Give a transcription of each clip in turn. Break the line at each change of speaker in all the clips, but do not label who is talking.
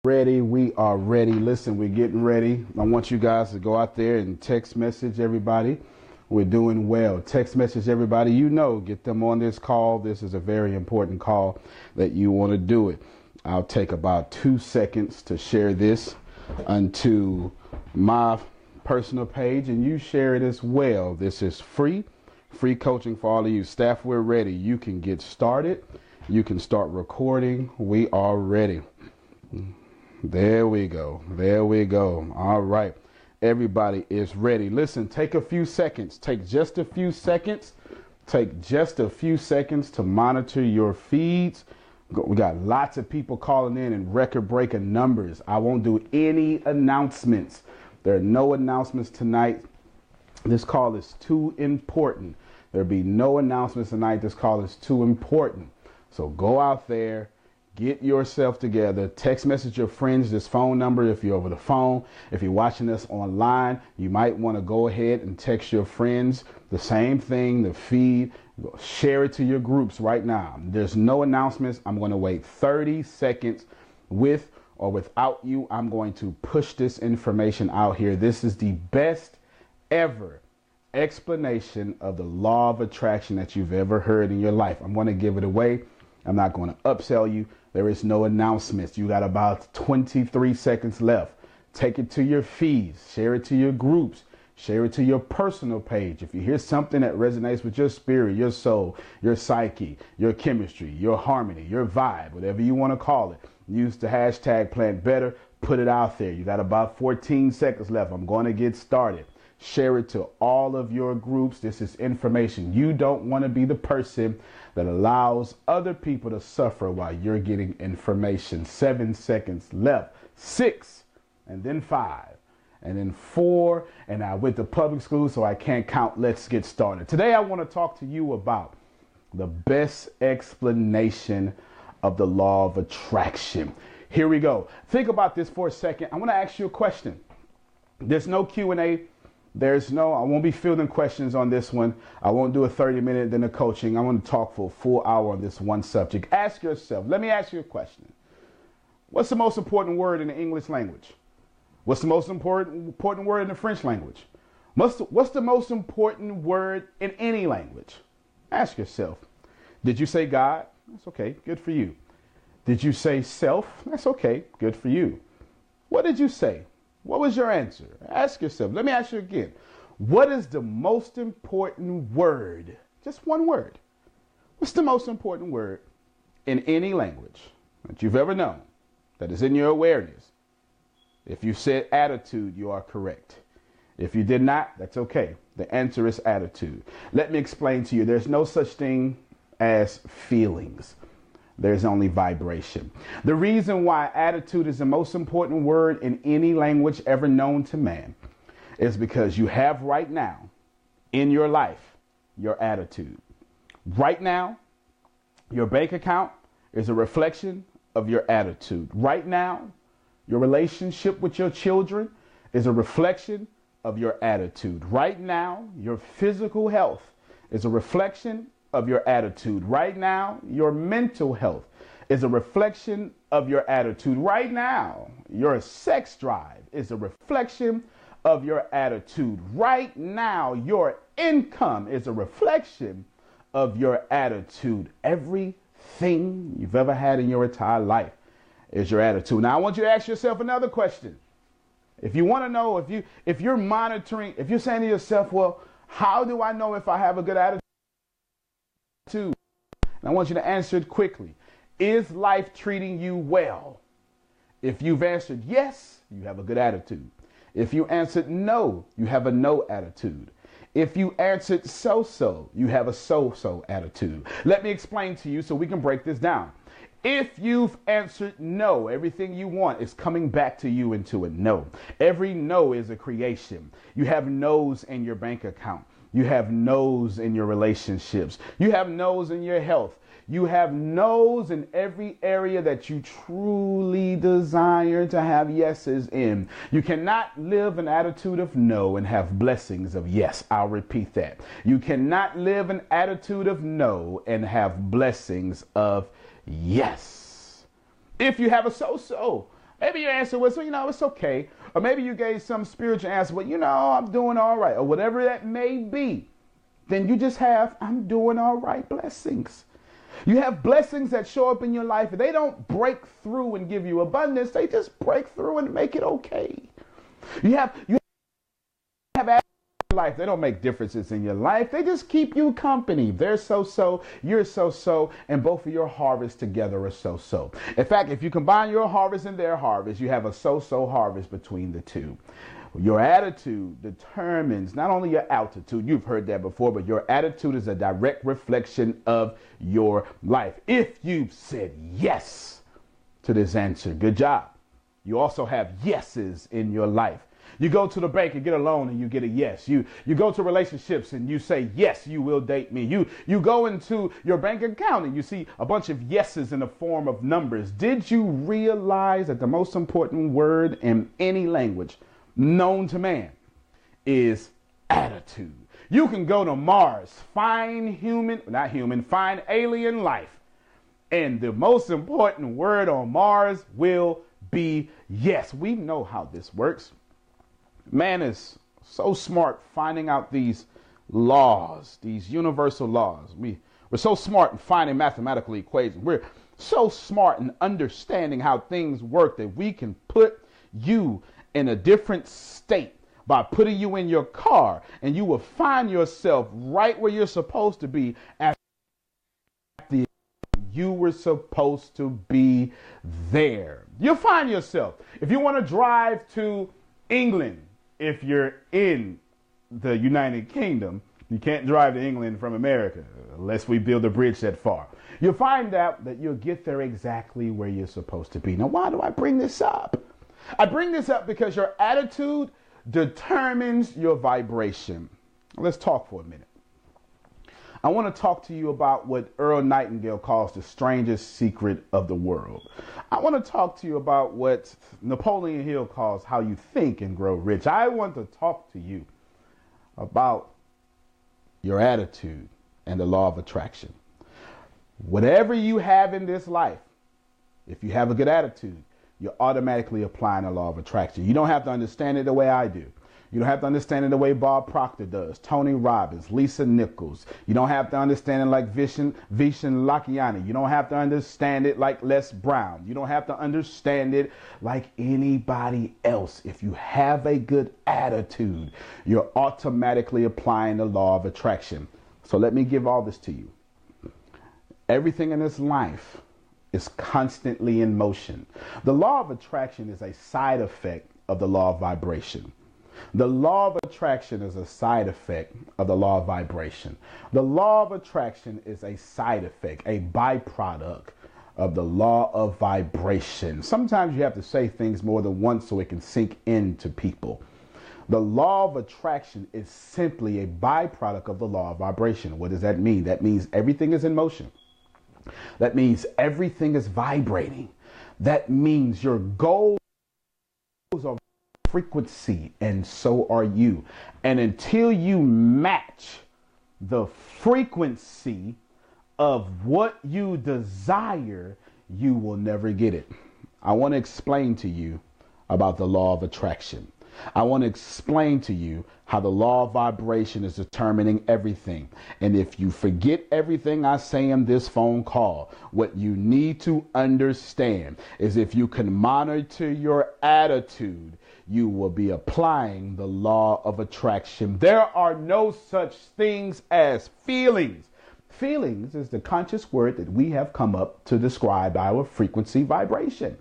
Ready, we are ready. Listen, we're getting ready. I want you guys to go out there and text message everybody. We're doing well. Text message everybody you know. Get them on this call. This is a very important call that you want to do it. I'll take about 2 seconds to share this onto my personal page, and you share it as well. This is free coaching for all of you. Staff, we're ready. You can get started. You can start recording. We are ready. There we go. There we go. All right. Everybody is ready. Listen, take a few seconds. Take just a few seconds. Take just a few seconds to monitor your feeds. We got lots of people calling in record-breaking numbers. I won't do any announcements. There are no announcements tonight. This call is too important. There'll be no announcements tonight. This call is too important. So go out there. Get yourself together. Text message your friends this phone number if you're over the phone. If you're watching this online, you might want to go ahead and text your friends the same thing, the feed. Share it to your groups right now. There's no announcements. I'm going to wait 30 seconds with or without you. I'm going to push this information out here. This is the best ever explanation of the law of attraction that you've ever heard in your life. I'm going to give it away. I'm not going to upsell you. There is no announcements. You got about 23 seconds left. Take it to your feeds. Share it to your groups. Share it to your personal page. If you hear something that resonates with your spirit, your soul, your psyche, your chemistry, your harmony, your vibe, whatever you want to call it, use the hashtag Plant Better. Put it out there. You got about 14 seconds left. I'm going to get started. Share it to all of your groups. This is information. You don't want to be the person that allows other people to suffer while you're getting information. 7 seconds left. 6, and then 5, and then 4. And I went to public school, so I can't count. Let's get started. Today, I want to talk to you about the best explanation of the law of attraction. Here we go. Think about this for a second. I want to ask you a question. There's no Q&A. I won't be fielding questions on this one. I won't do a 30-minute, then a coaching. I want to talk for a full hour on this one subject. Ask yourself, let me ask you a question. What's the most important word in the English language? What's the most important word in the French language? What's the most important word in any language? Ask yourself. Did you say God? That's okay. Good for you. Did you say self? That's okay. Good for you. What did you say? What was your answer? Ask yourself. Let me ask you again. What is the most important word? Just one word. What's the most important word in any language that you've ever known that is in your awareness? If you said attitude, you are correct. If you did not, that's okay. The answer is attitude. Let me explain to you. There's no such thing as feelings. There's only vibration. The reason why attitude is the most important word in any language ever known to man is because you have right now in your life your attitude. Right now, your bank account is a reflection of your attitude. Right now, your relationship with your children is a reflection of your attitude. Right now, your physical health is a reflection of your attitude. Right now, your mental health is a reflection of your attitude. Right now, your sex drive is a reflection of your attitude. Right now, your income is a reflection of your attitude. Everything you've ever had in your entire life is your attitude. Now, I want you to ask yourself another question. If you want to know, if you're monitoring, if you're saying to yourself, well, how do I know if I have a good attitude? And I want you to answer it quickly. Is life treating you well? If you've answered yes, you have a good attitude. If you answered no, you have a no attitude. If you answered so-so, you have a so-so attitude. Let me explain to you so we can break this down. If you've answered no, everything you want is coming back to you into a no. Every no is a creation. You have no's in your bank account. You have no's in your relationships. You have no's in your health. You have no's in every area that you truly desire to have yeses in. You cannot live an attitude of no and have blessings of yes. I'll repeat that. You cannot live an attitude of no and have blessings of yes. If you have a so-so, Maybe your answer was, well, it's okay. Or maybe you gave some spiritual answer, well, I'm doing all right. Or whatever that may be. Then you just have, I'm doing all right blessings. You have blessings that show up in your life. They don't break through and give you abundance. They just break through and make it okay. You have life. They don't make differences in your life. They just keep you company. They're so-so, you're so-so, and both of your harvests together are so-so. In fact, if you combine your harvest and their harvest, you have a so-so harvest between the two. Your attitude determines not only your altitude, you've heard that before, but your attitude is a direct reflection of your life. If you've said yes to this answer, good job. You also have yeses in your life. You go to the bank and get a loan and you get a yes. You go to relationships and you say, yes, you will date me. You go into your bank account and you see a bunch of yeses in the form of numbers. Did you realize that the most important word in any language known to man is attitude? You can go to Mars, find alien life. And the most important word on Mars will be yes. We know how this works. Man is so smart finding out these laws, these universal laws. We're so smart in finding mathematical equations. We're so smart in understanding how things work that we can put you in a different state by putting you in your car, and you will find yourself right where you're supposed to be at the you were supposed to be there. You'll find yourself. If you want to drive to England, if you're in the United Kingdom, you can't drive to England from America unless we build a bridge that far. You'll find out that you'll get there exactly where you're supposed to be. Now, why do I bring this up? I bring this up because your attitude determines your vibration. Let's talk for a minute. I want to talk to you about what Earl Nightingale calls the strangest secret of the world. I want to talk to you about what Napoleon Hill calls how you think and grow rich. I want to talk to you about your attitude and the law of attraction. Whatever you have in this life, if you have a good attitude, you're automatically applying the law of attraction. You don't have to understand it the way I do. You don't have to understand it the way Bob Proctor does, Tony Robbins, Lisa Nichols. You don't have to understand it like Vishen Lakhiani. You don't have to understand it like Les Brown. You don't have to understand it like anybody else. If you have a good attitude, you're automatically applying the law of attraction. So let me give all this to you. Everything in this life is constantly in motion. The law of attraction is a side effect of the law of vibration. The law of attraction is a side effect of the law of vibration. The law of attraction is a side effect, a byproduct of the law of vibration. Sometimes you have to say things more than once so it can sink into people. The law of attraction is simply a byproduct of the law of vibration. What does that mean? That means everything is in motion. That means everything is vibrating. That means your goals are frequency, and so are you. And until you match the frequency of what you desire, you will never get it. I want to explain to you about the law of attraction. I want to explain to you how the law of vibration is determining everything. And if you forget everything I say in this phone call, what you need to understand is if you can monitor your attitude, you will be applying the law of attraction. There are no such things as feelings. Feelings is the conscious word that we have come up to describe our frequency vibration.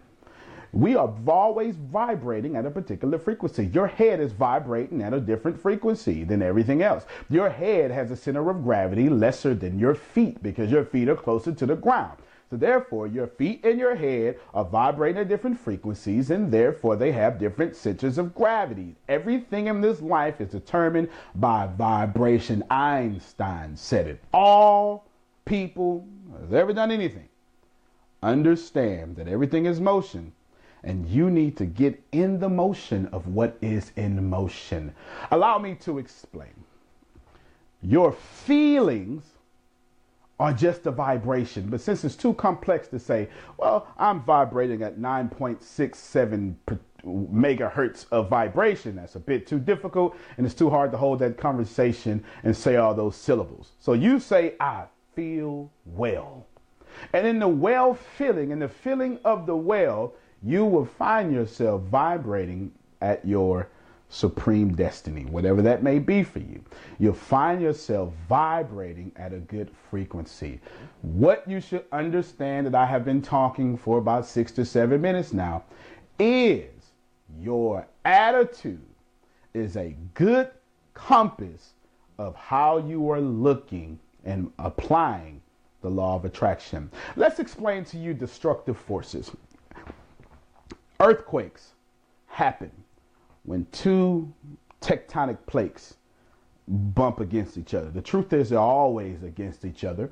We are always vibrating at a particular frequency. Your head is vibrating at a different frequency than everything else. Your head has a center of gravity lesser than your feet because your feet are closer to the ground. So therefore, your feet and your head are vibrating at different frequencies, and therefore they have different centers of gravity. Everything in this life is determined by vibration. Einstein said it. All people who have ever done anything understand that everything is motion. And you need to get in the motion of what is in motion. Allow me to explain. Your feelings or just a vibration. But since it's too complex to say, well, I'm vibrating at 9.67 megahertz of vibration, that's a bit too difficult, and it's too hard to hold that conversation and say all those syllables. So you say, I feel well. And in the well feeling, in the feeling of the well, you will find yourself vibrating at your supreme destiny, whatever that may be for you. You'll find yourself vibrating at a good frequency. What you should understand, that I have been talking for about 6 to 7 minutes now, is your attitude is a good compass of how you are looking and applying the law of attraction. Let's explain to you destructive forces. Earthquakes happen when two tectonic plates bump against each other. The truth is they're always against each other,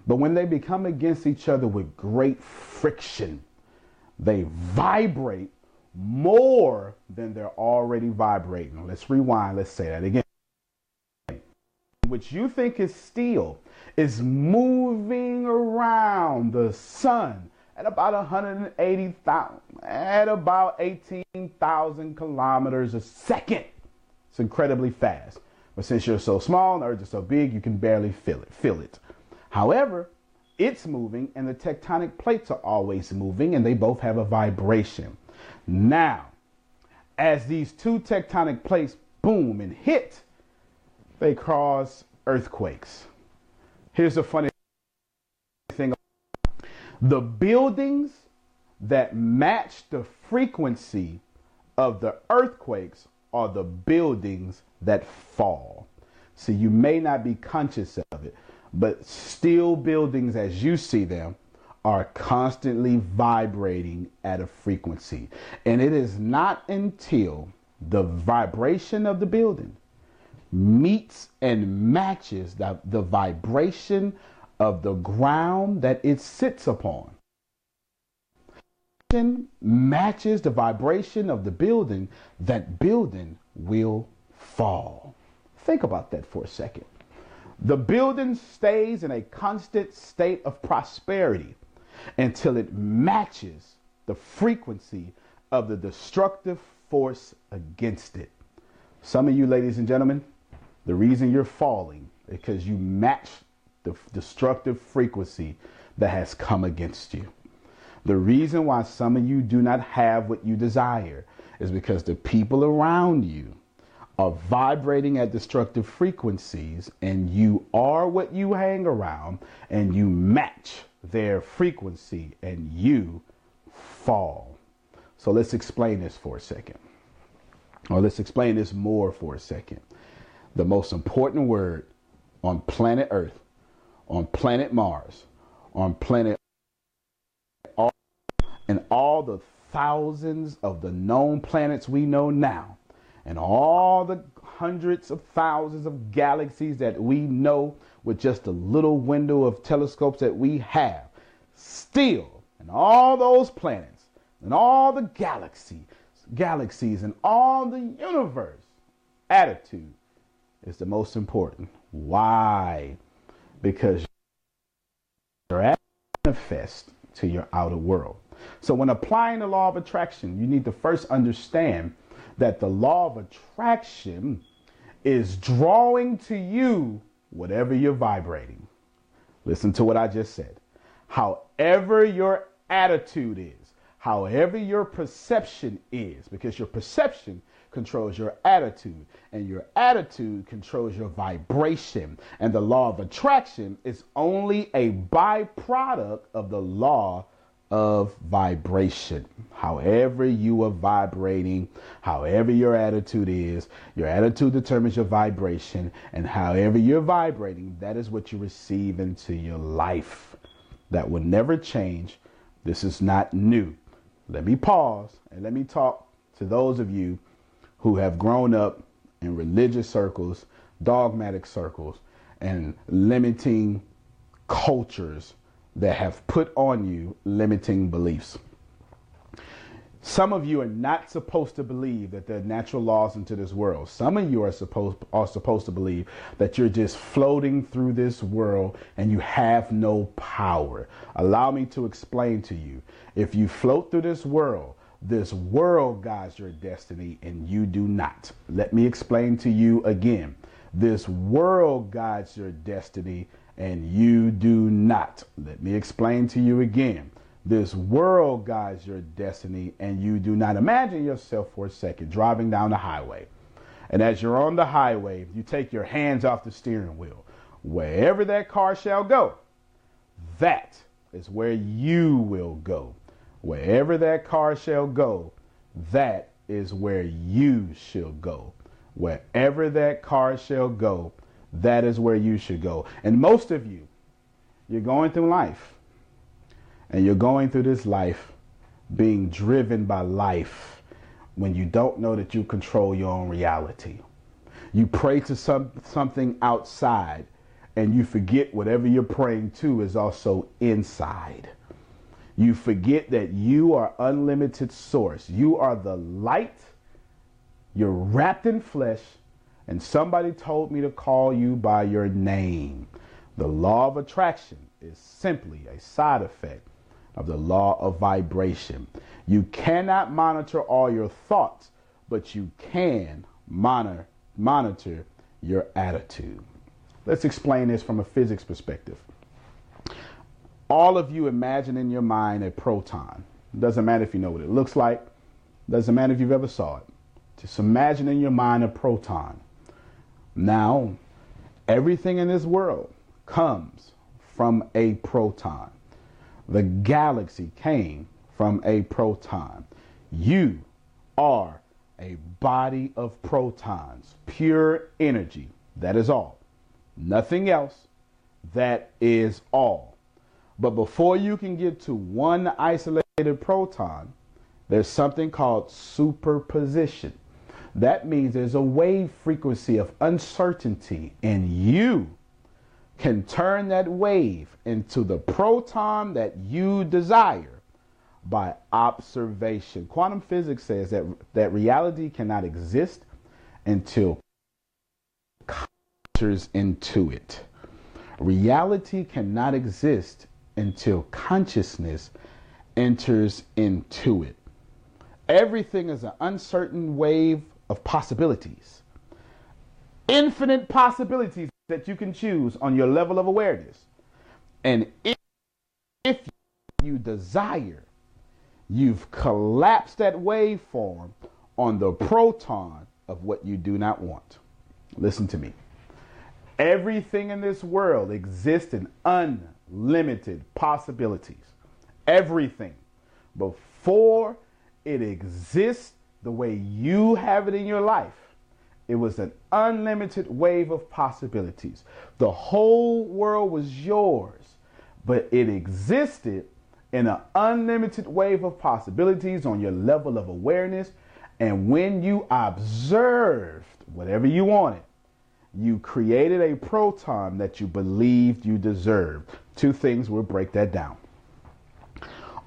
but when they become against each other with great friction, they vibrate more than they're already vibrating. Let's rewind. Let's say that again. Which you think is steel is moving around the sun at about 180,000, at about 18,000 kilometers a second. It's incredibly fast. But since you're so small and the Earth is so big, you can barely feel it. However, it's moving and the tectonic plates are always moving and they both have a vibration. Now, as these two tectonic plates boom and hit, they cause earthquakes. Here's the funny thing. The buildings that match the frequency of the earthquakes are the buildings that fall. So you may not be conscious of it, but steel buildings as you see them are constantly vibrating at a frequency. And it is not until the vibration of the building meets and matches the vibration of the ground that it sits upon, matches the vibration of the building, that building will fall. Think about that for a second. The building stays in a constant state of prosperity until it matches the frequency of the destructive force against it. Some of you, ladies and gentlemen, the reason you're falling is because you match the destructive frequency that has come against you. The reason why some of you do not have what you desire is because the people around you are vibrating at destructive frequencies, and you are what you hang around, and you match their frequency and you fall. So let's explain this for a second. Or let's explain this more for a second. The most important word on planet Earth, on planet Mars, on planet all, and all the thousands of the known planets we know now, and all the hundreds of thousands of galaxies that we know with just a little window of telescopes that we have, still, and all those planets and all the galaxies and all the universe, attitude is the most important. Why? Because you're manifest to your outer world. So when applying the law of attraction, you need to first understand that the law of attraction is drawing to you whatever you're vibrating. Listen to what I just said. However your attitude is, however your perception is, because your perception controls your attitude, and your attitude controls your vibration. And the law of attraction is only a byproduct of the law of vibration. However you are vibrating, however your attitude is, your attitude determines your vibration, and however you're vibrating, that is what you receive into your life. That will never change. This is not new. Let me pause and let me talk to those of you who have grown up in religious circles, dogmatic circles, and limiting cultures that have put on you limiting beliefs. Some of you are not supposed to believe that there are natural laws into this world. Some of you are supposed to believe that you're just floating through this world and you have no power. Allow me to explain to you. If you float through this world guides your destiny and you do not. Let me explain to you again. This world guides your destiny and you do not. Let me explain to you again. This world guides your destiny and you do not. Imagine yourself for a second driving down the highway. And as you're on the highway, you take your hands off the steering wheel. Wherever that car shall go, that is where you will go. Wherever that car shall go, that is where you shall go. Wherever that car shall go, that is where you should go. And most of you, you're going through life. And you're going through this life being driven by life when you don't know that you control your own reality. You pray to something outside and you forget whatever you're praying to is also inside. You forget that you are unlimited source. You are the light. You're wrapped in flesh. And somebody told me to call you by your name. The law of attraction is simply a side effect of the law of vibration. You cannot monitor all your thoughts, but you can monitor your attitude. Let's explain this from a physics perspective. All of you imagine in your mind a proton. It doesn't matter if you know what it looks like. It doesn't matter if you've ever saw it. Just imagine in your mind a proton. Now, everything in this world comes from a proton. The galaxy came from a proton. You are a body of protons, pure energy. That is all. Nothing else. That is all. But before you can get to one isolated proton, there's something called superposition. That means there's a wave frequency of uncertainty, and you can turn that wave into the proton that you desire by observation. Quantum physics says that reality cannot exist until enters into it. Reality cannot exist until consciousness enters into it. Everything is an uncertain wave of possibilities. Infinite possibilities that you can choose on your level of awareness. And if you desire, you've collapsed that waveform on the proton of what you do not want. Listen to me. Everything in this world exists in unlimited possibilities. Everything. Before it exists the way you have it in your life, it was an unlimited wave of possibilities. The whole world was yours, but it existed in an unlimited wave of possibilities on your level of awareness. And when you observed whatever you wanted, you created a proton that you believed you deserved. Two things will break that down.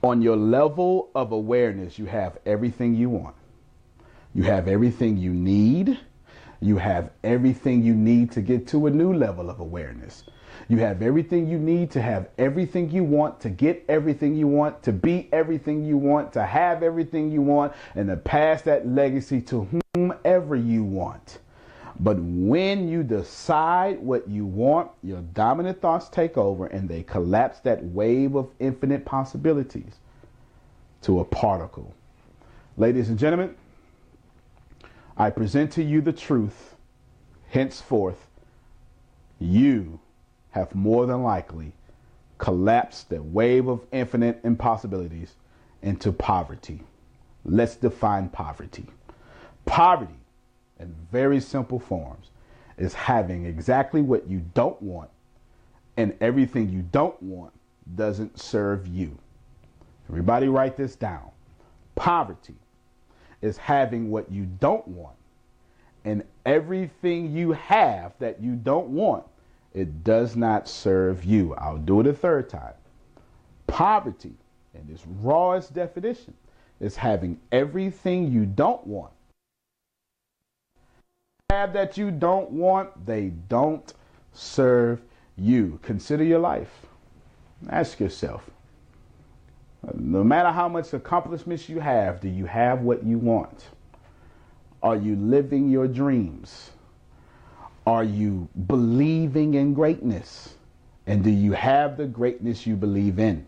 On your level of awareness, you have everything you want. You have everything you need. You have everything you need to get to a new level of awareness. You have everything you need to have everything you want, to get everything you want, to be everything you want, to have everything you want, and to pass that legacy to whomever you want. But when you decide what you want, your dominant thoughts take over and they collapse that wave of infinite possibilities to a particle. Ladies and gentlemen, I present to you the truth. Henceforth, you have more than likely collapsed the wave of infinite impossibilities into poverty. Let's define poverty. Poverty, in very simple forms, is having exactly what you don't want, and everything you don't want doesn't serve you. Everybody write this down. Poverty is having what you don't want, and everything you have that you don't want, it does not serve you. I'll do it a third time. Poverty, in its rawest definition, is having everything you don't want. Have that you don't want, they don't serve you. Consider your life. Ask yourself, no matter how much accomplishments you have, do you have what you want? Are you living your dreams? Are you believing in greatness? And do you have the greatness you believe in?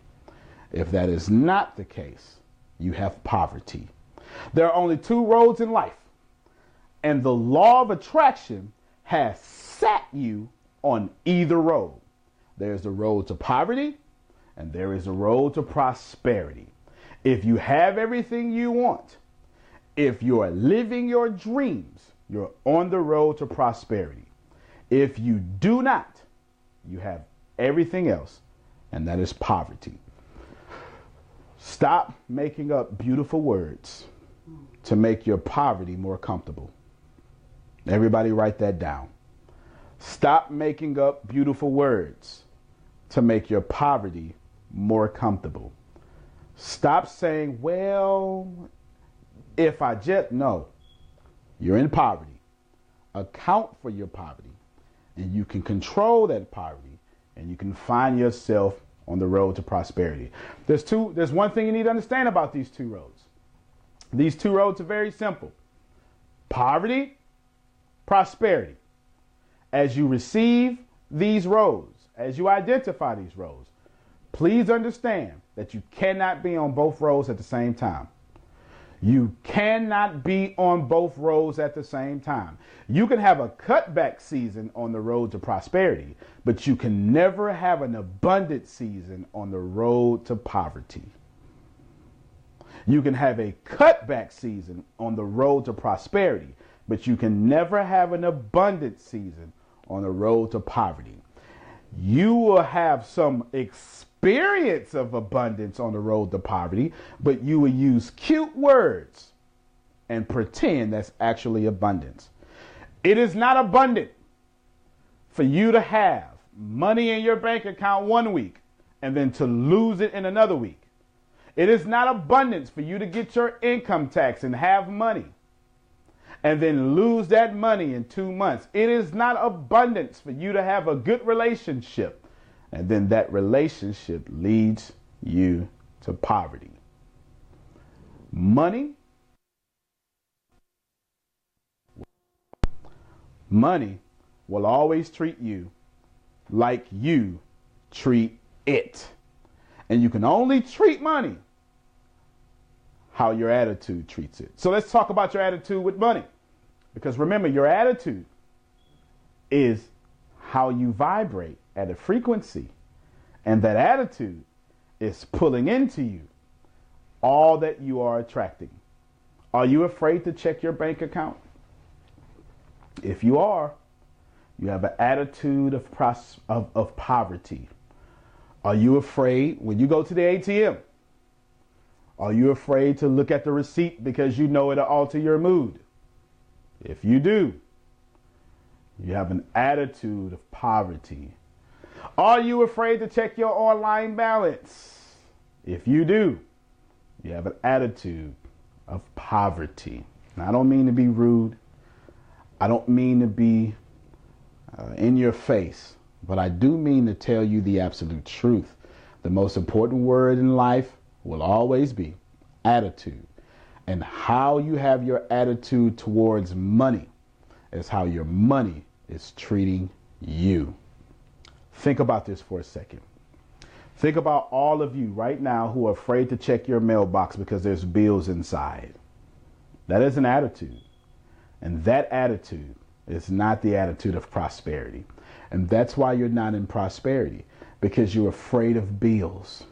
If that is not the case, you have poverty. There are only two roads in life, and the law of attraction has set you on either road. There's the road to poverty, and there is the road to prosperity. If you have everything you want, if you are living your dreams, you're on the road to prosperity. If you do not, you have everything else, and that is poverty. Stop making up beautiful words to make your poverty more comfortable. Everybody write that down. Stop making up beautiful words to make your poverty more comfortable. Stop saying, well, if I just, no, you're in poverty. Account for your poverty, and you can control that poverty, and you can find yourself on the road to prosperity. There's one thing you need to understand about these two roads. These two roads are very simple. Poverty, prosperity. As you receive these roads, as you identify these roads, please understand that you cannot be on both roads at the same time. You cannot be on both roads at the same time. You can have a cutback season on the road to prosperity, but you can never have an abundant season on the road to poverty. You can have a cutback season on the road to prosperity, but you can never have an abundant season on the road to poverty. You will have some experience of abundance on the road to poverty, but you will use cute words and pretend that's actually abundance. It is not abundant for you to have money in your bank account one week and then to lose it in another week. It is not abundance for you to get your income tax and have money and then lose that money in 2 months. It is not abundance for you to have a good relationship and then that relationship leads you to poverty. Money will always treat you like you treat it. And you can only treat money how your attitude treats it. So let's talk about your attitude with money. Because remember, your attitude is how you vibrate at a frequency. And that attitude is pulling into you all that you are attracting. Are you afraid to check your bank account? If you are, you have an attitude of poverty. Are you afraid when you go to the ATM? Are you afraid to look at the receipt because you know it'll alter your mood? If you do, you have an attitude of poverty. Are you afraid to check your online balance? If you do, you have an attitude of poverty. Now, I don't mean to be rude. I don't mean to be in your face, but I do mean to tell you the absolute truth. The most important word in life will always be attitude. And how you have your attitude towards money is how your money is treating you. Think about this for a second. Think about all of you right now who are afraid to check your mailbox because there's bills inside. That is an attitude. And that attitude is not the attitude of prosperity. And that's why you're not in prosperity, because you're afraid of bills.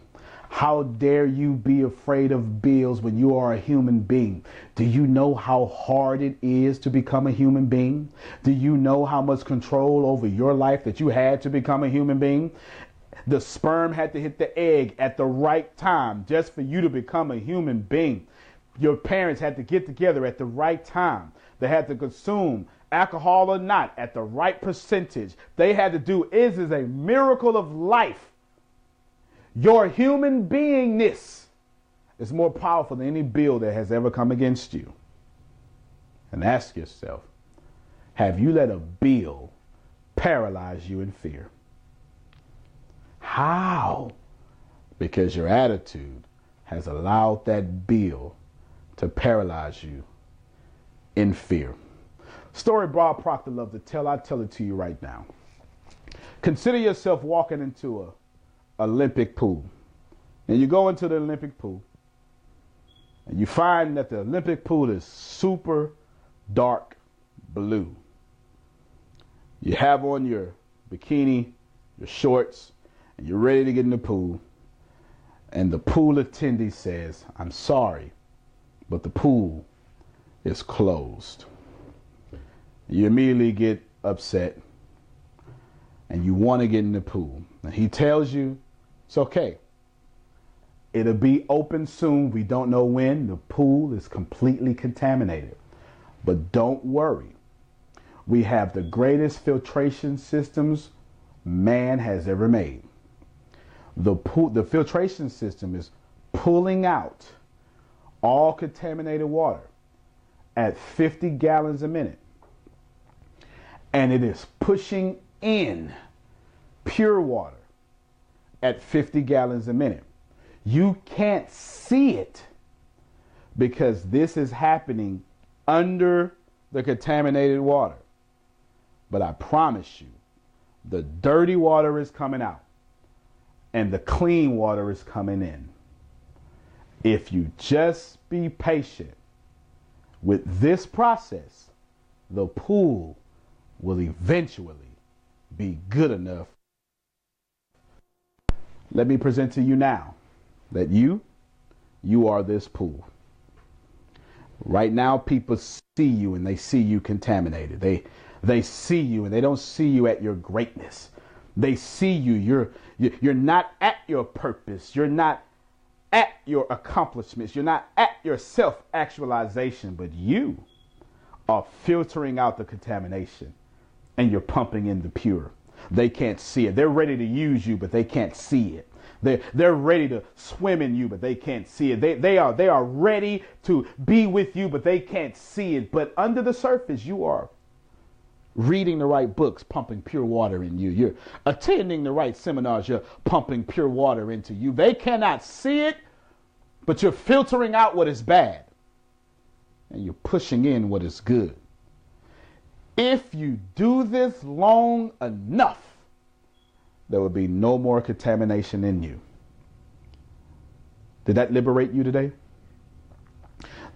How dare you be afraid of bills when you are a human being? Do you know how hard it is to become a human being? Do you know how much control over your life that you had to become a human being? The sperm had to hit the egg at the right time just for you to become a human being. Your parents had to get together at the right time. They had to consume alcohol or not at the right percentage. They had to do, it is a miracle of life. Your human beingness It's more powerful than any bill that has ever come against you. And ask yourself, have you let a bill paralyze you in fear? How? Because your attitude has allowed that bill to paralyze you in fear. Story Bob Proctor loved to tell. I tell it to you right now. Consider yourself walking into an Olympic pool. And you go into the Olympic pool and you find that the Olympic pool is super dark blue. You have on your bikini, your shorts, and you're ready to get in the pool. And the pool attendee says, "I'm sorry, but the pool is closed." You immediately get upset and you want to get in the pool. And he tells you, it's okay. It'll be open soon. We don't know when. The pool is completely contaminated. But don't worry. We have the greatest filtration systems man has ever made. The filtration system is pulling out all contaminated water at 50 gallons a minute. And it is pushing in pure water at 50 gallons a minute. You can't see it because this is happening under the contaminated water. But I promise you, the dirty water is coming out and the clean water is coming in. If you just be patient with this process, the pool will eventually be good enough. Let me present to you now that you are this pool. Right now, people see you and they see you contaminated. They see you and they don't see you at your greatness. They see you. You're not at your purpose. You're not at your accomplishments. You're not at your self-actualization, but you are filtering out the contamination and you're pumping in the pure. They can't see it. They're ready to use you, but they can't see it. They're ready to swim in you, but they can't see it. They are ready to be with you, but they can't see it. But under the surface, you are reading the right books, pumping pure water in you. You're attending the right seminars. You're pumping pure water into you. They cannot see it, but you're filtering out what is bad and you're pushing in what is good. If you do this long enough, there will be no more contamination in you. Did that liberate you today?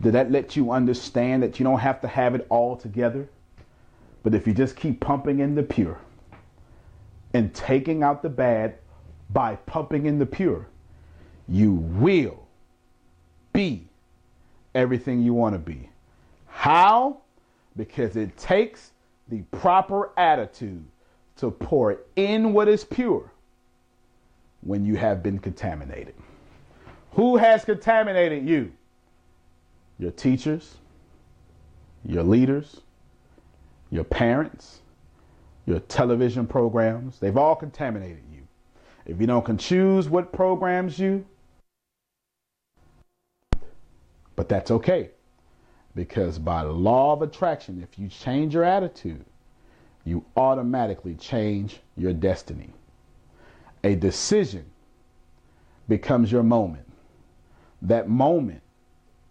Did that let you understand that you don't have to have it all together? But if you just keep pumping in the pure and taking out the bad by pumping in the pure, you will be everything you want to be. How? Because it takes the proper attitude to pour in what is pure when you have been contaminated. Who has contaminated you? Your teachers, your leaders, your parents, your television programs. They've all contaminated you. If you don't choose what programs you, but that's okay. Because by law of attraction, if you change your attitude, you automatically change your destiny. A decision becomes your moment. That moment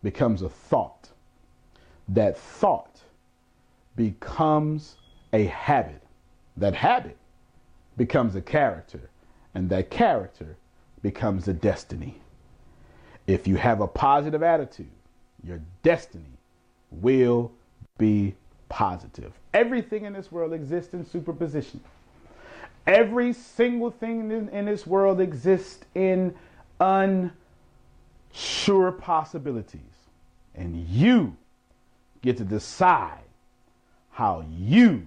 becomes a thought. That thought becomes a habit. That habit becomes a character. And that character becomes a destiny. If you have a positive attitude, your destiny will be positive. Everything in this world exists in superposition. Every single thing in this world exists in unsure possibilities. And you get to decide how you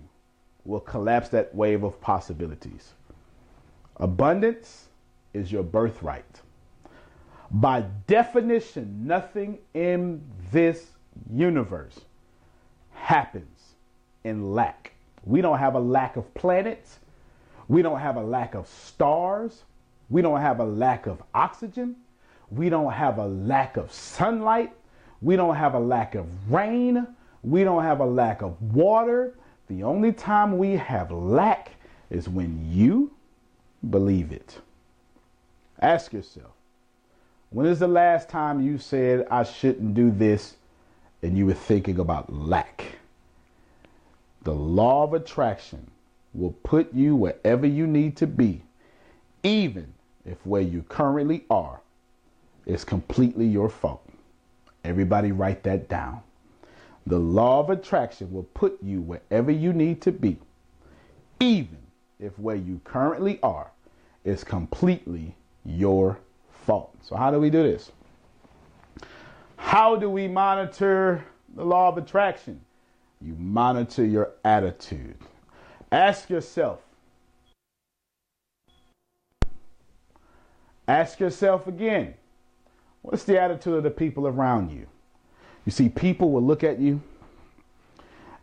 will collapse that wave of possibilities. Abundance is your birthright. By definition, nothing in this universe happens in lack. We don't have a lack of planets. We don't have a lack of stars. We don't have a lack of oxygen. We don't have a lack of sunlight. We don't have a lack of rain. We don't have a lack of water. The only time we have lack is when you believe it. Ask yourself, when is the last time you said, I shouldn't do this, and you were thinking about lack? The law of attraction will put you wherever you need to be, even if where you currently are is completely your fault. Everybody write that down. The law of attraction will put you wherever you need to be, even if where you currently are is completely your fault. So how do we do this? How do we monitor the law of attraction? You monitor your attitude. Ask yourself again, what's the attitude of the people around you? You see, people will look at you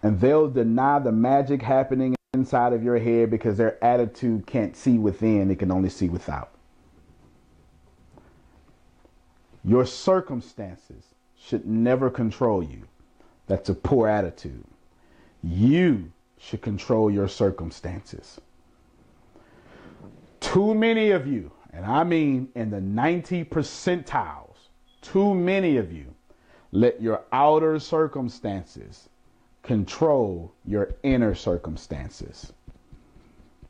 and they'll deny the magic happening inside of your head because their attitude can't see within, it can only see without. Your circumstances should never control you. That's a poor attitude. You should control your circumstances. Too many of you, and I mean in the 90 percentiles, too many of you let your outer circumstances control your inner circumstances.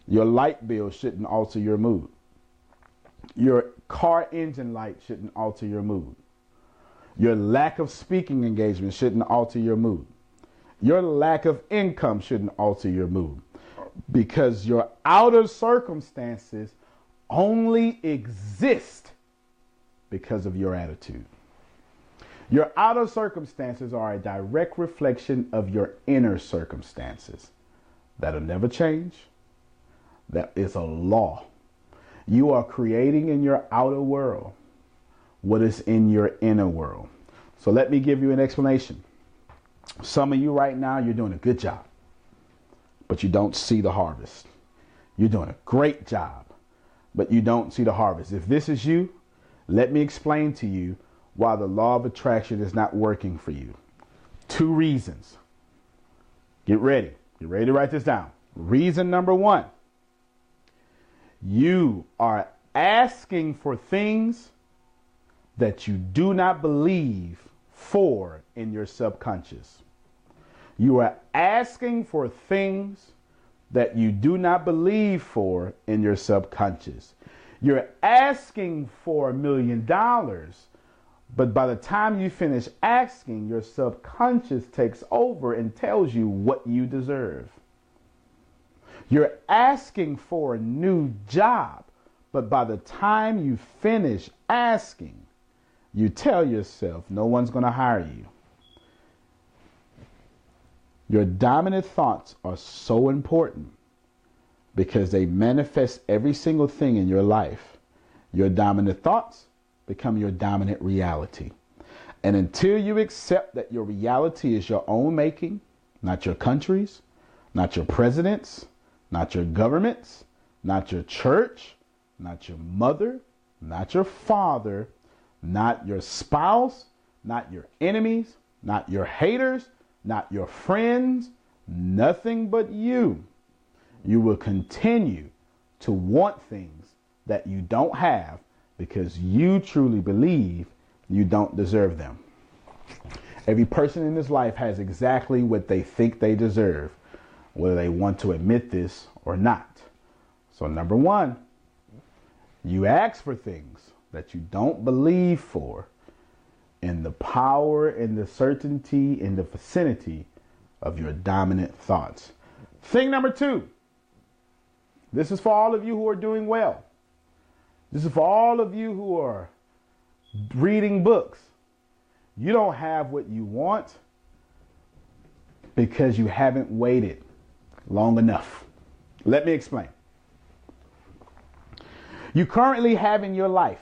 Your light bill shouldn't alter your mood. Your car engine light shouldn't alter your mood. Your lack of speaking engagement shouldn't alter your mood. Your lack of income shouldn't alter your mood, because your outer circumstances only exist because of your attitude. Your outer circumstances are a direct reflection of your inner circumstances. That'll never change. That is a law. You are creating in your outer world what is in your inner world. So let me give you an explanation. Some of you right now, you're doing a good job, but you don't see the harvest. You're doing a great job, but you don't see the harvest. If this is you, let me explain to you why the law of attraction is not working for you. 2 reasons. Get ready. Get ready to write this down. Reason number 1. You are asking for things that you do not believe for in your subconscious. You are asking for things that you do not believe for in your subconscious. You're asking for $1 million, but by the time you finish asking, your subconscious takes over and tells you what you deserve. You're asking for a new job, but by the time you finish asking, you tell yourself no one's going to hire you. Your dominant thoughts are so important because they manifest every single thing in your life. Your dominant thoughts become your dominant reality. And until you accept that your reality is your own making, not your country's, not your president's, not your government's, not your church, not your mother, not your father, not your spouse, not your enemies, not your haters, not your friends, nothing but you. You will continue to want things that you don't have because you truly believe you don't deserve them. Every person in this life has exactly what they think they deserve, whether they want to admit this or not. So number 1, you ask for things that you don't believe for in the power and the certainty and the vicinity of your dominant thoughts. Thing number 2, this is for all of you who are doing well. This is for all of you who are reading books. You don't have what you want because you haven't waited long enough. Let me explain. You currently have in your life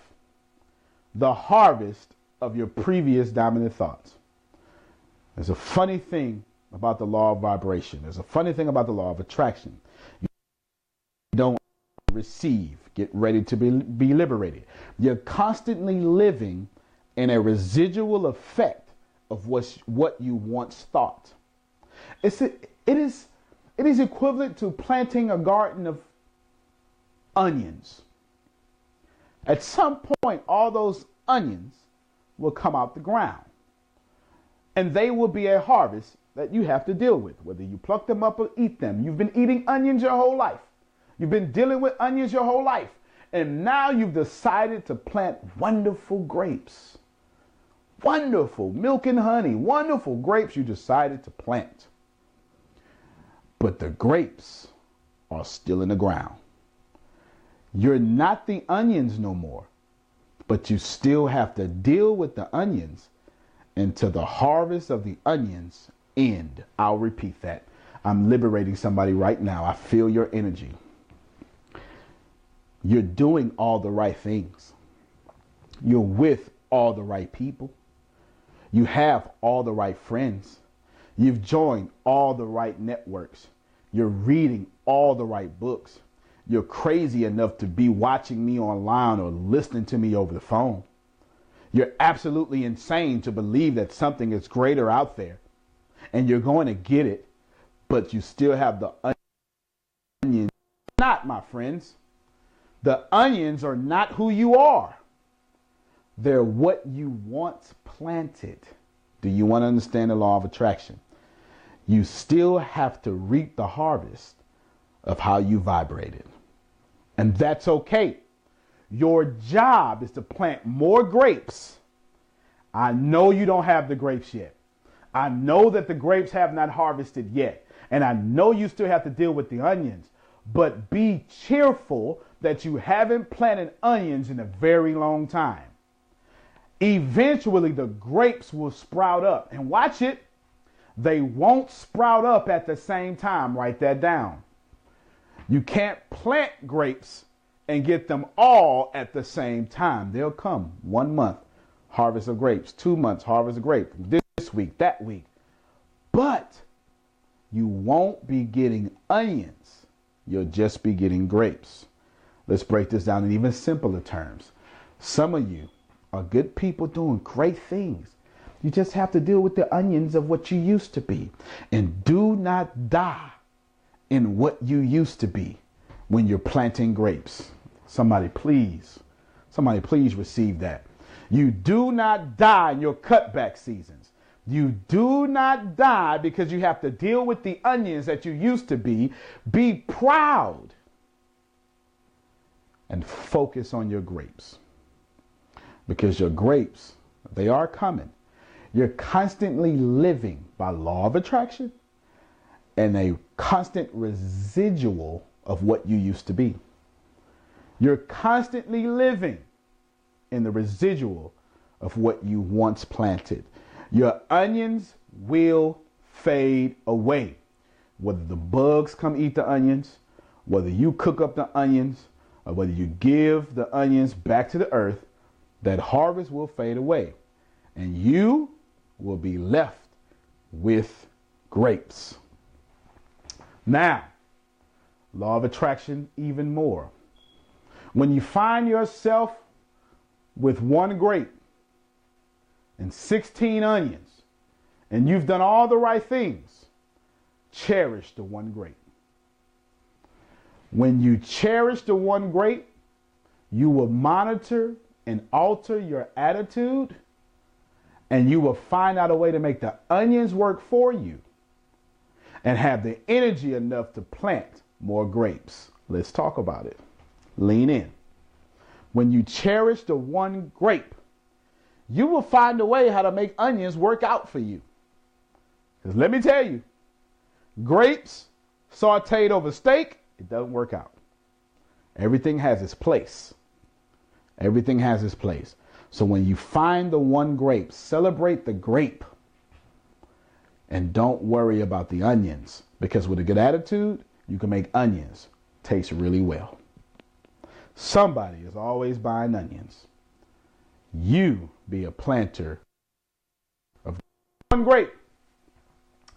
the harvest of your previous dominant thoughts. There's a funny thing about the law of vibration. There's a funny thing about the law of attraction. You don't receive. Get ready to be liberated. You're constantly living in a residual effect of what you once thought. It is equivalent to planting a garden of onions. At some point, all those onions will come out the ground, and they will be a harvest that you have to deal with, whether you pluck them up or eat them. You've been eating onions your whole life. You've been dealing with onions your whole life. And now you've decided to plant wonderful grapes. Wonderful milk and honey, wonderful grapes you decided to plant. But the grapes are still in the ground. You're not the onions no more, but you still have to deal with the onions until the harvest of the onions end. I'll repeat that. I'm liberating somebody right now. I feel your energy. You're doing all the right things. You're with all the right people. You have all the right friends. You've joined all the right networks. You're reading all the right books. You're crazy enough to be watching me online or listening to me over the phone. You're absolutely insane to believe that something is greater out there, and you're going to get it, but you still have the onions. Not, my friends. The onions are not who you are. They're what you once planted. Do you want to understand the law of attraction? You still have to reap the harvest of how you vibrated. And that's okay. Your job is to plant more grapes. I know you don't have the grapes yet. I know that the grapes have not harvested yet. And I know you still have to deal with the onions. But be cheerful that you haven't planted onions in a very long time. Eventually, the grapes will sprout up. And watch it. They won't sprout up at the same time. Write that down. You can't plant grapes and get them all at the same time. They'll come 1 month, harvest of grapes, 2 months, harvest of grapes, this week, that week. But you won't be getting onions. You'll just be getting grapes. Let's break this down in even simpler terms. Some of you are good people doing great things. You just have to deal with the onions of what you used to be. And do not die in what you used to be when you're planting grapes. Somebody please receive that. You do not die in your cutback seasons. You do not die because you have to deal with the onions that you used to be. Be proud and focus on your grapes, because your grapes, they are coming. You're constantly living by law of attraction and a constant residual of what you used to be. You're constantly living in the residual of what you once planted. Your onions will fade away. Whether the bugs come eat the onions, whether you cook up the onions, or whether you give the onions back to the earth, that harvest will fade away. And you will be left with grapes. Now, law of attraction even more. When you find yourself with 1 grape and 16 onions, and you've done all the right things, cherish the 1 grape. When you cherish the 1 grape, you will monitor and alter your attitude, and you will find out a way to make the onions work for you and have the energy enough to plant more grapes. Let's talk about it. Lean in. When you cherish the 1 grape, you will find a way how to make onions work out for you. Because let me tell you, grapes sauteed over steak, it doesn't work out. Everything has its place. Everything has its place. So when you find the 1 grape, celebrate the grape. And don't worry about the onions, because with a good attitude, you can make onions taste really well. Somebody is always buying onions. You be a planter of 1 grape.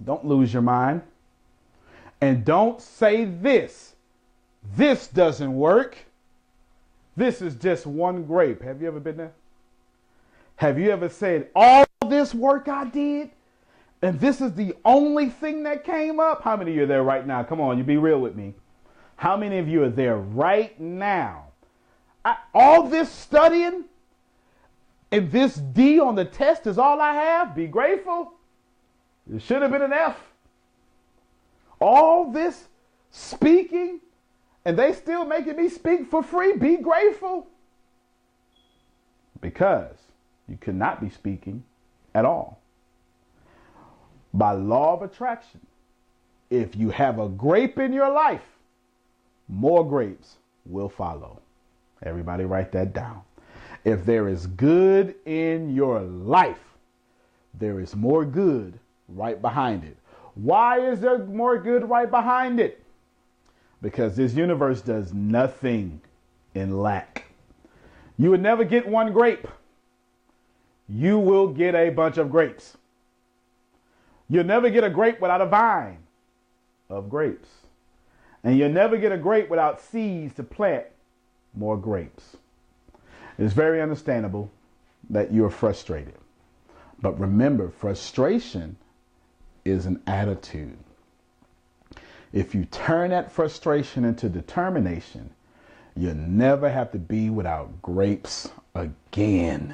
Don't lose your mind. And don't say this. This doesn't work. This is just one grape. Have you ever been there? Have you ever said, all this work I did, and this is the only thing that came up? How many of you are there right now? Come on, you be real with me. How many of you are there right now? All this studying and this D on the test is all I have? Be grateful. It should have been an F. All this speaking, and they still making me speak for free? Be grateful. Because you could not be speaking at all. By law of attraction, if you have a grape in your life, more grapes will follow. Everybody write that down. If there is good in your life, there is more good right behind it. Why is there more good right behind it? Because this universe does nothing in lack. You would never get one grape. You will get a bunch of grapes. You'll never get a grape without a vine of grapes. And you'll never get a grape without seeds to plant more grapes. It's very understandable that you're frustrated. But remember, frustration is an attitude. If you turn that frustration into determination, you'll never have to be without grapes again.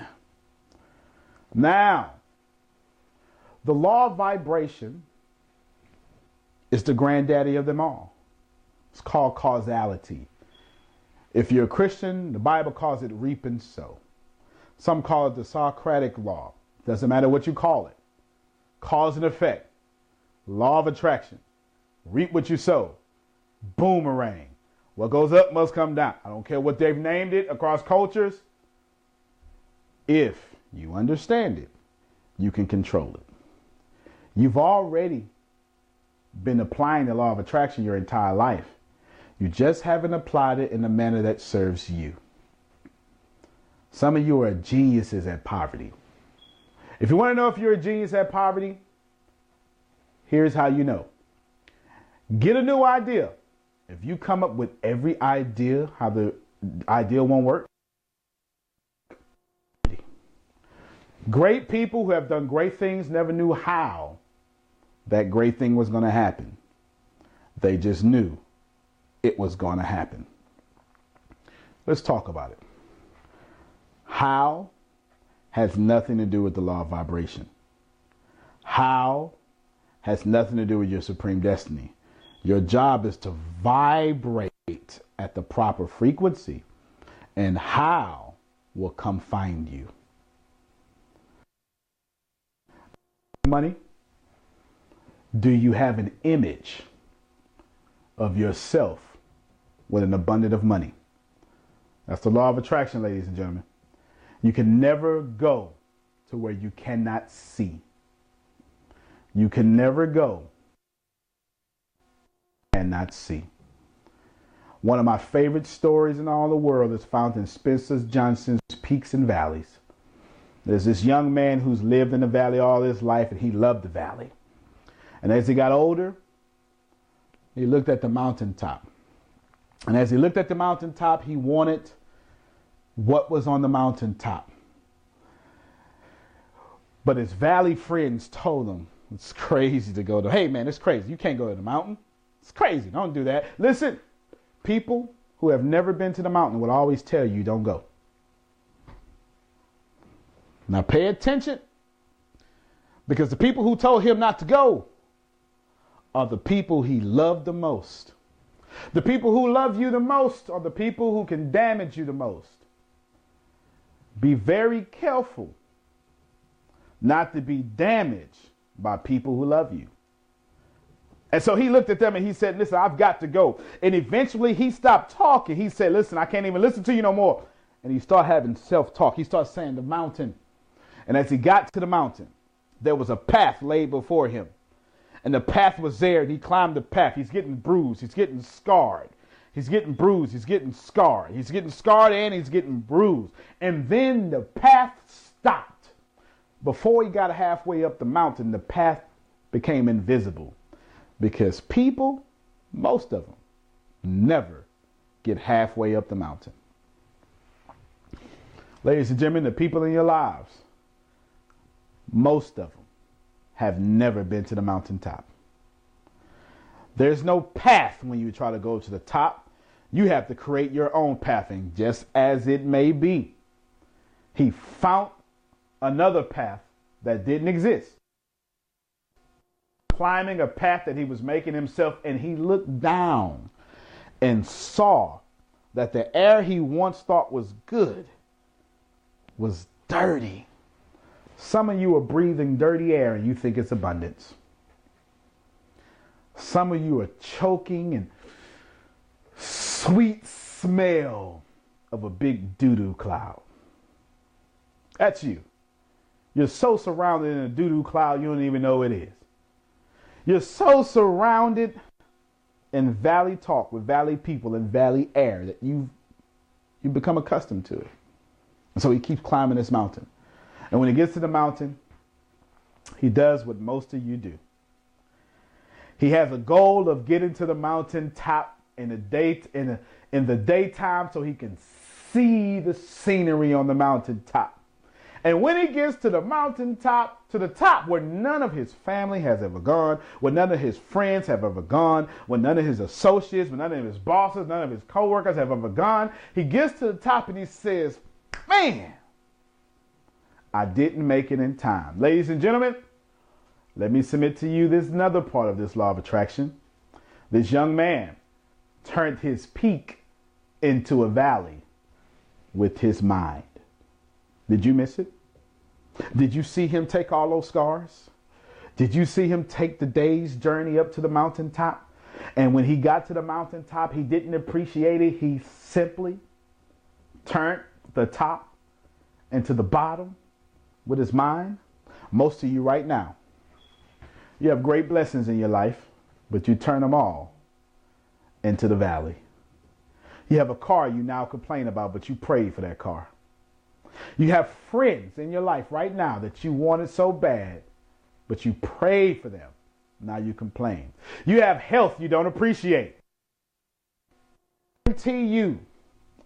Now, the law of vibration is the granddaddy of them all. It's called causality. If you're a Christian, the Bible calls it reap and sow. Some call it the Socratic law. Doesn't matter what you call it. Cause and effect. Law of attraction. Reap what you sow. Boomerang. What goes up must come down. I don't care what they've named it across cultures. If you understand it, you can control it. You've already been applying the law of attraction your entire life. You just haven't applied it in a manner that serves you. Some of you are geniuses at poverty. If you want to know if you're a genius at poverty, here's how you know. Get a new idea. If you come up with every idea, how the idea won't work. Great people who have done great things never knew how that great thing was going to happen. They just knew it was going to happen. Let's talk about it. How has nothing to do with the law of vibration. How has nothing to do with your supreme destiny. Your job is to vibrate at the proper frequency, and how will come find you. Money? Do you have an image of yourself with an abundance of money? That's the law of attraction, ladies and gentlemen. You can never go to where you cannot see. You can never go and not see. One of my favorite stories in all the world is found in Spencer Johnson's Peaks and Valleys. There's this young man who's lived in the valley all his life, and he loved the valley. And as he got older, he looked at the mountaintop. And as he looked at the mountaintop, he wanted what was on the mountaintop. But his valley friends told him, it's crazy to go to, hey man, it's crazy. You can't go to the mountain. It's crazy. Don't do that. Listen, people who have never been to the mountain will always tell you don't go. Now pay attention, because the people who told him not to go are the people he loved the most. The people who love you the most are the people who can damage you the most. Be very careful not to be damaged by people who love you. And so he looked at them and he said, listen, I've got to go. And eventually he stopped talking. He said, listen, I can't even listen to you no more. And he started having self-talk. He started saying the mountain. And as he got to the mountain, there was a path laid before him. And the path was there, and he climbed the path. He's getting bruised. He's getting scarred. He's getting bruised. He's getting scarred. He's getting scarred and he's getting bruised. And then the path stopped. Before he got halfway up the mountain, the path became invisible. Because people, most of them, never get halfway up the mountain. Ladies and gentlemen, the people in your lives, most of them have never been to the mountaintop. There's no path when you try to go to the top. You have to create your own pathing, just as it may be. He found another path that didn't exist. Climbing a path that he was making himself, and he looked down and saw that the air he once thought was good was dirty. Some of you are breathing dirty air and you think it's abundance. Some of you are choking in sweet smell of a big doo-doo cloud. That's you. You're so surrounded in a doo-doo cloud you don't even know it is. You're so surrounded in valley talk with valley people and valley air that you become accustomed to it. And so he keeps climbing this mountain. And when he gets to the mountain, he does what most of you do. He has a goal of getting to the mountain top in the daytime so he can see the scenery on the mountain top. And when he gets to the mountaintop, to the top where none of his family has ever gone, where none of his friends have ever gone, where none of his associates, where none of his bosses, none of his coworkers have ever gone, he gets to the top and he says, man, I didn't make it in time. Ladies and gentlemen, let me submit to you this another part of this law of attraction. This young man turned his peak into a valley with his mind. Did you miss it? Did you see him take all those scars? Did you see him take the day's journey up to the mountaintop? And when he got to the mountaintop, he didn't appreciate it. He simply turned the top into the bottom with his mind. Most of you right now, you have great blessings in your life, but you turn them all into the valley. You have a car you now complain about, but you prayed for that car. You have friends in your life right now that you wanted so bad, but you prayed for them. Now you complain. You have health you don't appreciate. I guarantee you,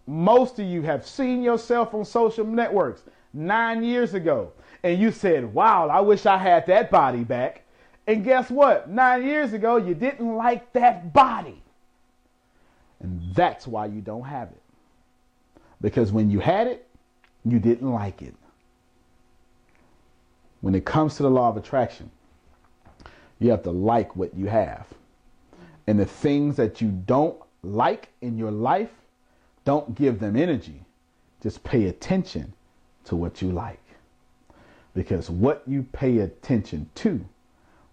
most of you have seen yourself on social networks 9 years ago, and you said, wow, I wish I had that body back. And guess what? 9 years ago, you didn't like that body. And that's why you don't have it. Because when you had it, you didn't like it. When it comes to the law of attraction, you have to like what you have. And the things that you don't like in your life, don't give them energy. Just pay attention to what you like. Because what you pay attention to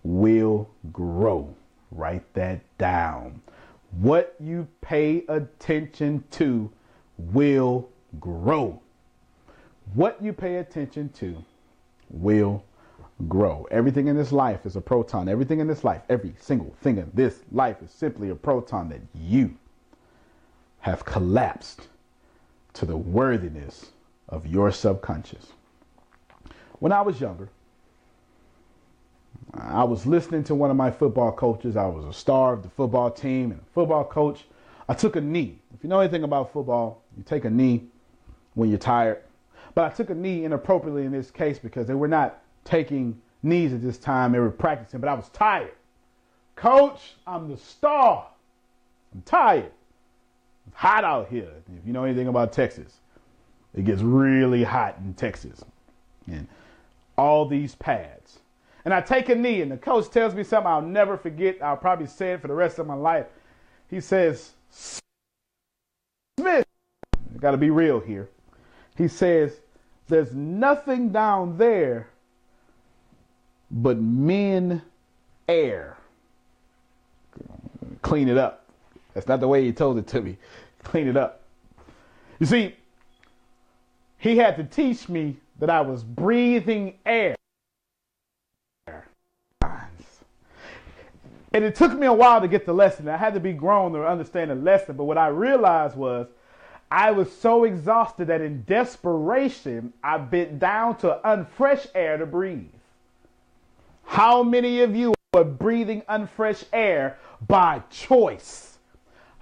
will grow. Write that down. What you pay attention to will grow. What you pay attention to will grow. Everything in this life is a proton. Everything in this life, every single thing in this life is simply a proton that you have collapsed to the worthiness of your subconscious. When I was younger, I was listening to one of my football coaches. I was a star of the football team and a football coach. I took a knee. If you know anything about football, you take a knee when you're tired. But I took a knee inappropriately in this case because they were not taking knees at this time. They were practicing, but I was tired. Coach, I'm the star. I'm tired. It's hot out here. If you know anything about Texas, it gets really hot in Texas. And all these pads. And I take a knee, and the coach tells me something I'll never forget. I'll probably say it for the rest of my life. He says, Smith, I got to be real here. He says, there's nothing down there but men air. Clean it up. That's not the way he told it to me. Clean it up. You see, he had to teach me that I was breathing air. And it took me a while to get the lesson. I had to be grown to understand the lesson. But what I realized was I was so exhausted that in desperation, I bent down to unfresh air to breathe. How many of you are breathing unfresh air by choice?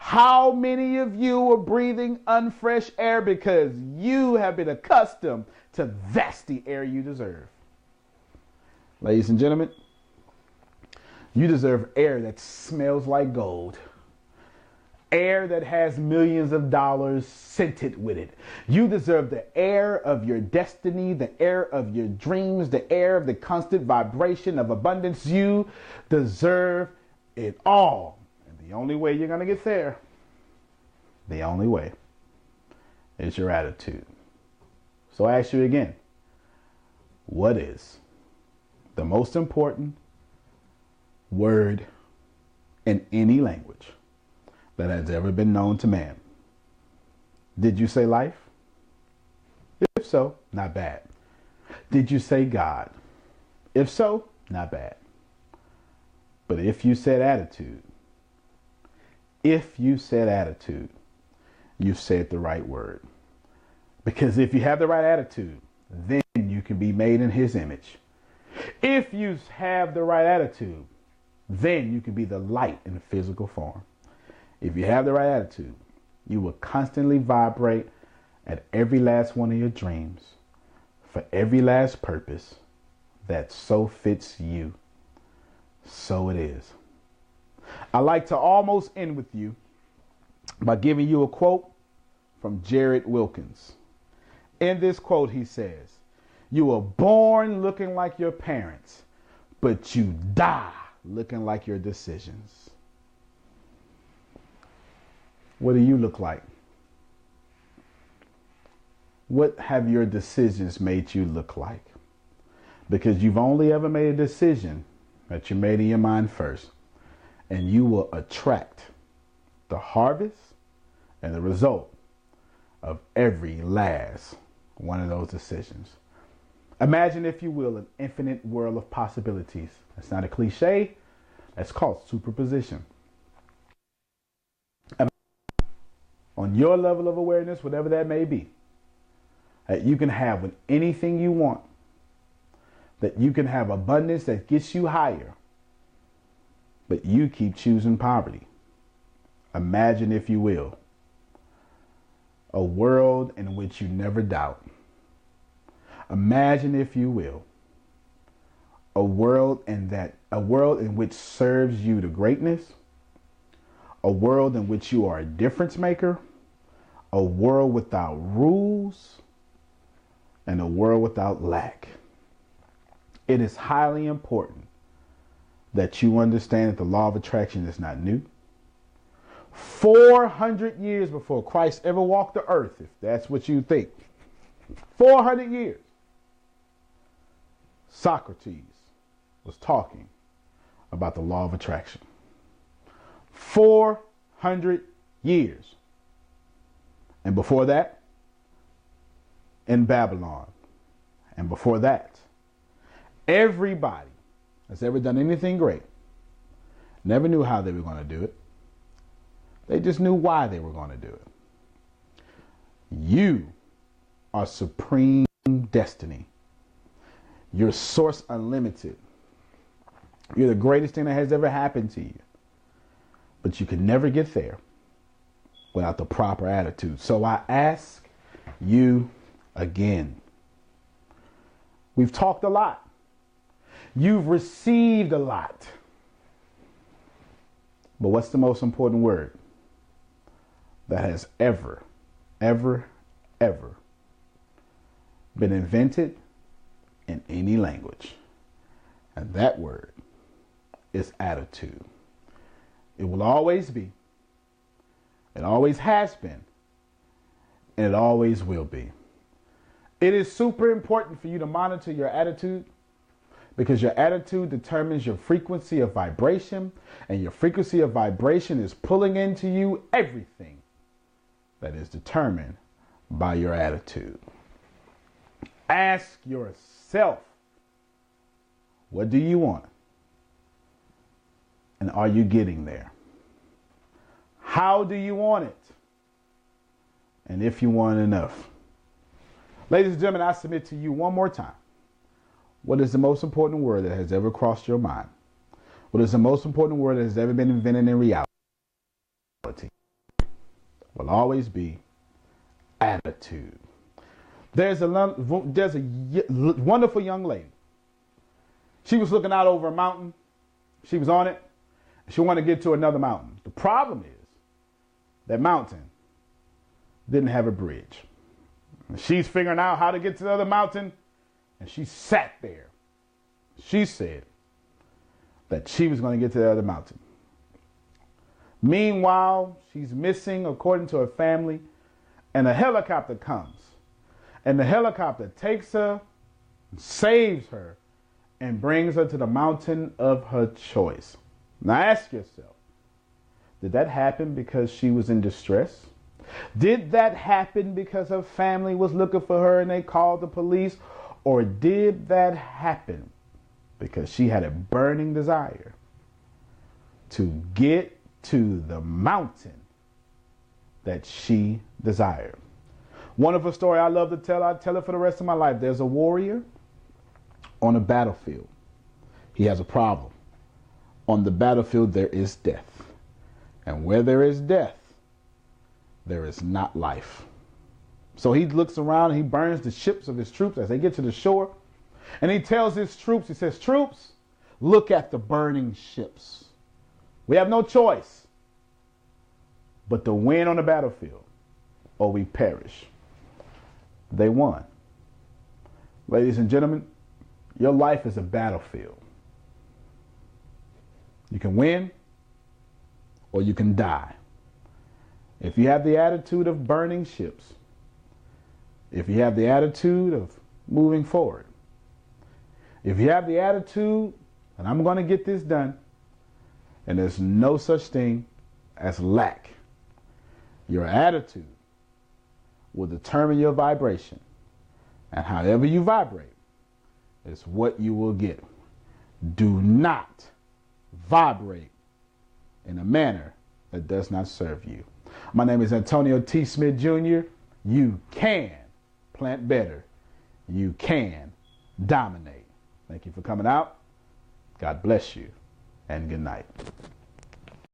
How many of you are breathing unfresh air because you have been accustomed to that's the air you deserve? Ladies and gentlemen, you deserve air that smells like gold. Air that has millions of dollars scented with it. You deserve the air of your destiny, the air of your dreams, the air of the constant vibration of abundance. You deserve it all. And the only way you're going to get there, the only way, is your attitude. So I ask you again, what is the most important word in any language that has ever been known to man? Did you say life? If so, not bad. Did you say God? If so, not bad. But if you said attitude, you've said the right word. Because if you have the right attitude, then you can be made in his image. If you have the right attitude, then you can be the light in physical form. If you have the right attitude, you will constantly vibrate at every last one of your dreams for every last purpose that so fits you. So it is. I like to almost end with you by giving you a quote from Jared Wilkins. In this quote, he says, "You were born looking like your parents, but you die looking like your decisions." What do you look like? What have your decisions made you look like? Because you've only ever made a decision that you made in your mind first, and you will attract the harvest and the result of every last one of those decisions. Imagine, if you will, an infinite world of possibilities. That's not a cliche. That's called superposition. On your level of awareness, whatever that may be, that you can have with anything you want, that you can have abundance that gets you higher, but you keep choosing poverty. Imagine, if you will, a world in which you never doubt. Imagine, if you will, a world in which serves you to greatness, a world in which you are a difference maker, a world without rules, and a world without lack. It is highly important that you understand that the law of attraction is not new. 400 years before Christ ever walked the earth, if that's what you think, 400 years, Socrates was talking about the law of attraction. 400 years. And before that, in Babylon. And before that, everybody that's ever done anything great never knew how they were going to do it. They just knew why they were going to do it. You are supreme destiny. You're source unlimited. You're the greatest thing that has ever happened to you. But you can never get there without the proper attitude. So I ask you again. We've talked a lot. You've received a lot. But what's the most important word that has ever been invented in any language? And that word is attitude. It will always be. It always has been. And it always will be. It is super important for you to monitor your attitude, because your attitude determines your frequency of vibration, and your frequency of vibration is pulling into you everything that is determined by your attitude. Ask yourself, what do you want? And are you getting there? How do you want it? And if you want enough. Ladies and gentlemen, I submit to you one more time. What is the most important word that has ever crossed your mind? What is the most important word that has ever been invented in reality? will always be attitude. There's a wonderful young lady. She was looking out over a mountain. She was on it. She wanted to get to another mountain. The problem is that mountain didn't have a bridge. She's figuring out how to get to the other mountain, and she sat there. She said that she was going to get to the other mountain. Meanwhile, she's missing, according to her family, and a helicopter comes. And the helicopter takes her, saves her, and brings her to the mountain of her choice. Now ask yourself, did that happen because she was in distress? Did that happen because her family was looking for her and they called the police? Or did that happen because she had a burning desire to get to the mountain that she desired? Wonderful story I love to tell. I tell it for the rest of my life. There's a warrior on a battlefield. He has a problem. On the battlefield, there is death. And where there is death, there is not life. So he looks around and he burns the ships of his troops as they get to the shore. And he tells his troops, he says, troops, look at the burning ships. We have no choice but to win on the battlefield or we perish. They won. Ladies and gentlemen, your life is a battlefield. You can win or you can die. If you have the attitude of burning ships, if you have the attitude of moving forward, if you have the attitude that I'm going to get this done, and there's no such thing as lack, your attitude will determine your vibration. And however you vibrate is what you will get. Do not vibrate in a manner that does not serve you. My name is Antonio T. Smith Jr. You can plant better. You can dominate. Thank you for coming out. God bless you and good night.